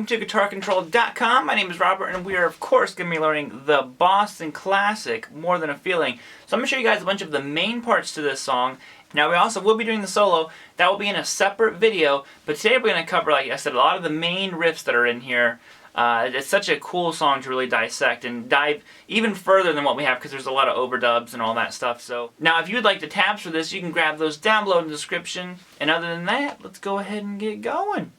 to GuitarControl.com. My name is Robert, and we are, of course, going to be learning the Boston classic, More Than a Feeling. So I'm going to show you guys a bunch of the main parts to this song. Now, we also will be doing the solo. That will be in a separate video, but today we're going to cover, like I said, a lot of the main riffs that are in here. It's such a cool song to really dissect and dive even further than what we have, because there's a lot of overdubs and all that stuff. So now, if you'd like the tabs for this, you can grab those down below in the description. And other than that, let's go ahead and get going.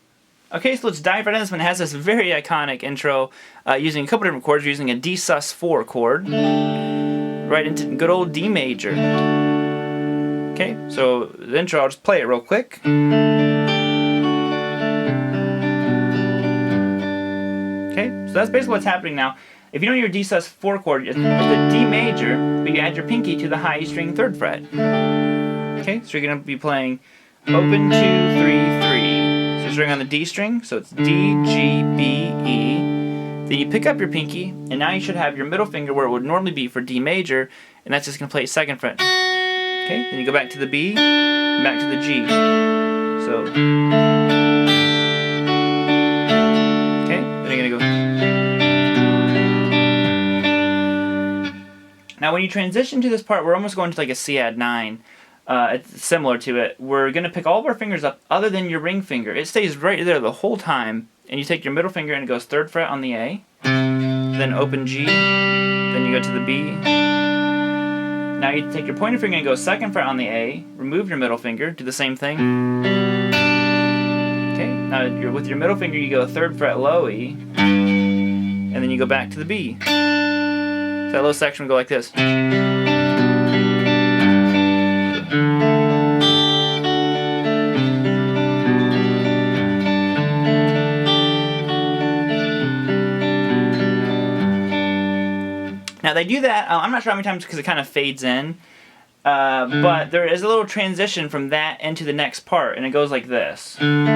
Okay, so let's dive right in. This one has this very iconic intro using a couple different chords. We're using a D sus4 chord right into good old D major. Okay, so the intro, I'll just play it real quick. Okay, so that's basically what's happening now. If you know your D sus4 chord, it's the D major, but you add your pinky to the high E string 3rd fret. Okay, so you're going to be playing open 2, 3, 3. So you're starting on the D string, so it's D, G, B, E. Then you pick up your pinky, and now you should have your middle finger where it would normally be for D major, and that's just going to play 2nd fret. Okay, then you go back to the B, and back to the G. So, okay, then you're going to go. Now when you transition to this part, we're almost going to like a C add 9. It's similar to it. We're going to pick all of our fingers up other than your ring finger. It stays right there the whole time. And you take your middle finger and it goes 3rd fret on the A. Then open G. Then you go to the B. Now you take your pointer finger and go 2nd fret on the A. Remove your middle finger. Do the same thing. Okay. Now with your middle finger you go 3rd fret low E. And then you go back to the B. So that little section will go like this. Now they do that, I'm not sure how many times because it kind of fades in, but there is a little transition from that into the next part, and it goes like this. And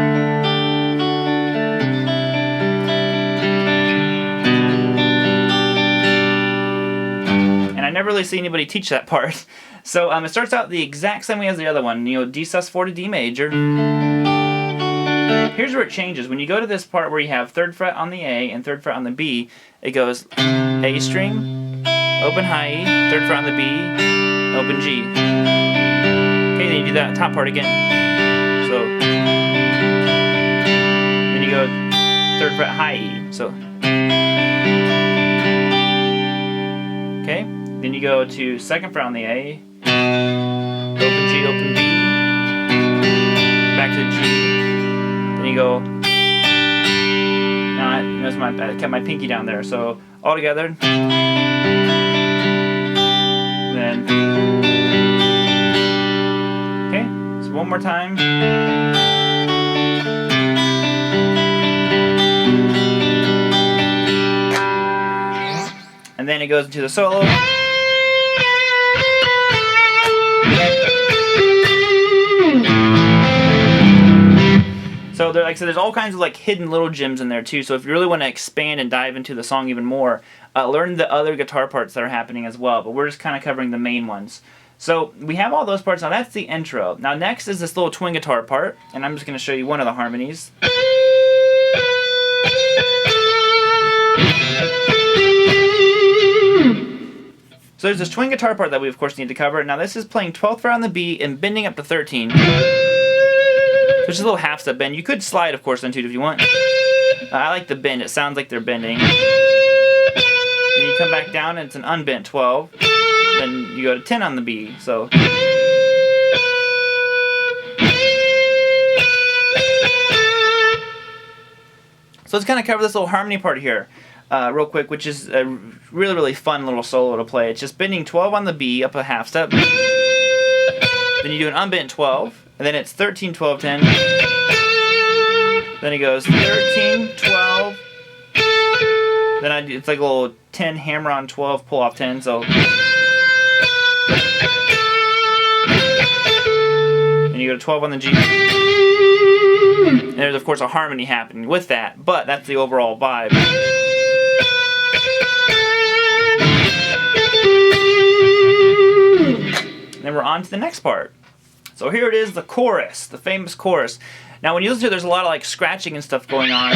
I never really see anybody teach that part. So it starts out the exact same way as the other one, you know, D sus4 to D major. Here's where it changes. When you go to this part where you have 3rd fret on the A and 3rd fret on the B, it goes A string, open high E, 3rd fret on the B, open G. Okay, then you do that top part again. So, then you go 3rd fret high E. So, okay, then you go to 2nd fret on the A, open G, open B, back to the G. Then you go. Now I kept my pinky down there, so all together. Then, okay, so one more time. And then it goes into the solo. So like I said, there's all kinds of like hidden little gems in there too. So if you really want to expand and dive into the song even more, learn the other guitar parts that are happening as well. But we're just kind of covering the main ones. So we have all those parts. Now that's the intro. Now next is this little twin guitar part, and I'm just going to show you one of the harmonies. So there's this twin guitar part that we of course need to cover. Now this is playing 12th fret on the B and bending up to 13. So it's a little half step bend. You could slide, of course, into it if you want. I like the bend. It sounds like they're bending. Then you come back down and it's an unbent 12. Then you go to 10 on the B. So let's kind of cover this little harmony part here real quick, which is a really, really fun little solo to play. It's just bending 12 on the B up a half step. Then you do an unbent 12. And then it's 13, 12, 10. Then it goes 13, 12. Then it's like a little 10 hammer on 12, pull off 10. So. Then you go to 12 on the G. And there's of course a harmony happening with that, but that's the overall vibe. And then we're on to the next part. So here it is, the chorus, the famous chorus. Now when you listen to it, there's a lot of like scratching and stuff going on.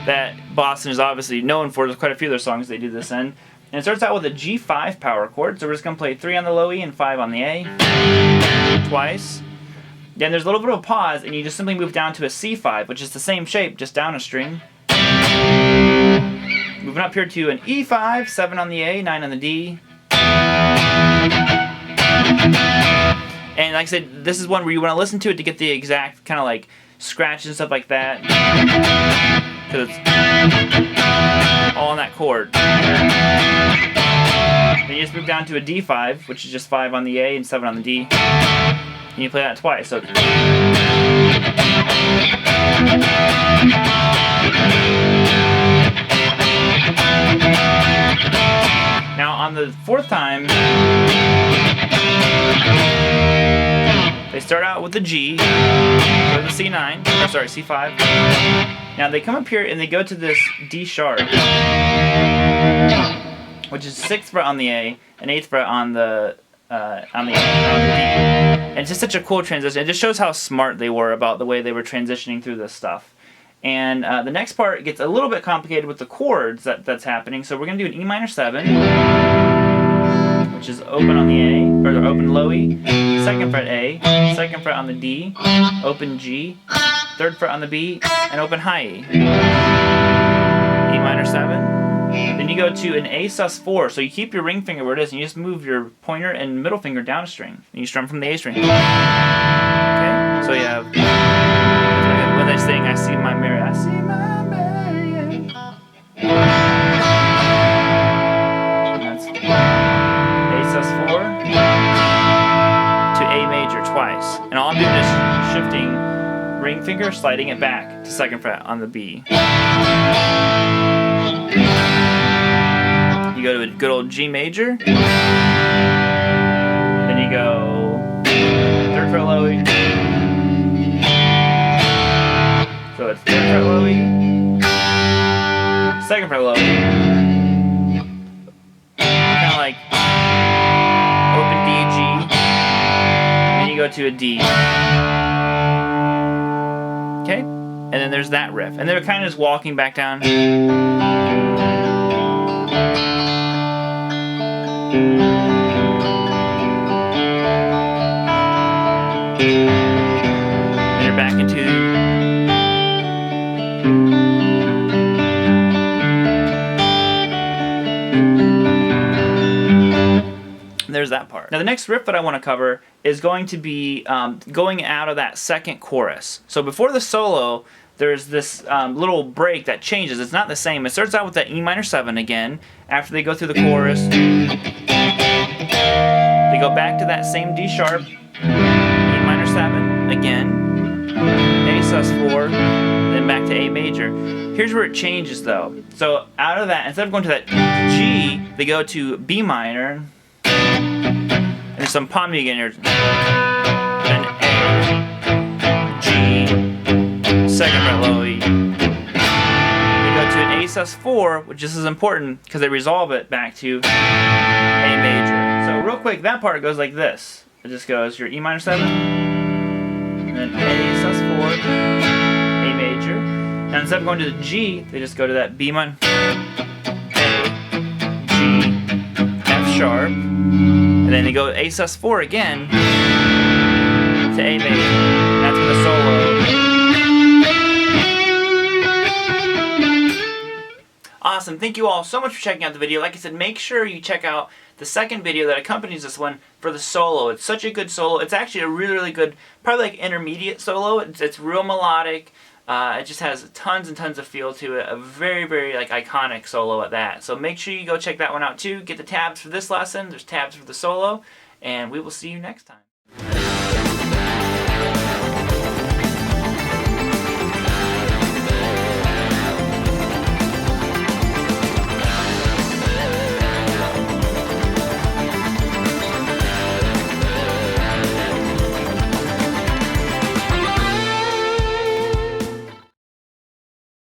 That Boston is obviously known for. There's quite a few of their songs they do this in. And it starts out with a G5 power chord, so we're just going to play 3 on the low E and 5 on the A. Twice. Then there's a little bit of a pause, and you just simply move down to a C5, which is the same shape, just down a string. Moving up here to an E5, 7 on the A, 9 on the D. And like I said, this is one where you want to listen to it to get the exact kind of like scratches and stuff like that. Because it's all on that chord. Then you just move down to a D5, which is just 5 on the A and 7 on the D. And you play that twice. So now on the 4th time, they start out with the G, go to the C9, or sorry, C5. Now they come up here and they go to this D sharp, which is 6th fret on the A and 8th fret on the D. And it's just such a cool transition. It just shows how smart they were about the way they were transitioning through this stuff. And the next part gets a little bit complicated with the chords that's happening. So we're going to do an E minor 7, which is open on the A, or open low E, 2nd fret A, 2nd fret on the D, open G, 3rd fret on the B, and open high E. E minor 7. Then you go to an A sus4, so you keep your ring finger where it is, and you just move your pointer and middle finger down a string. And you strum from the A string. Okay? So you have, when they sing, I see my Mary, I see my Mary. And that's A sus4 to A major twice. And all I'm doing is shifting ring finger, sliding it back to 2nd fret on the B. You go to a good old G major. Then you go 3rd fret low E. So it's 3rd fret low E, 2nd fret low E. Kind of like open D, G. Then you go to a D. Okay? And then there's that riff. And they're kind of just walking back down. And you're back into. There's that part. Now the next riff that I want to cover is going to be going out of that 2nd chorus. So before the solo, there's this little break that changes. It's not the same. It starts out with that E minor 7 again. After they go through the chorus, they go back to that same D sharp, E minor 7 again, A sus4, then back to A major. Here's where it changes though. So out of that, instead of going to that G, they go to B minor. There's some palming again here. Then A, G, 2nd fret low E. We go to an A sus4, which is important because they resolve it back to A major. So real quick, that part goes like this. It just goes your E minor 7, and then A sus4, A major. Now instead of going to the G, they just go to that B minor, A, G, F sharp. And then they go A sus4 again to A major. That's when the solo. Awesome. Thank you all so much for checking out the video. Like I said, make sure you check out the second video that accompanies this one for the solo. It's such a good solo. It's actually a really, really good, probably like intermediate solo. It's real melodic. It just has tons and tons of feel to it. A very, very like iconic solo at that. So make sure you go check that one out too. Get the tabs for this lesson. There's tabs for the solo. And we will see you next time.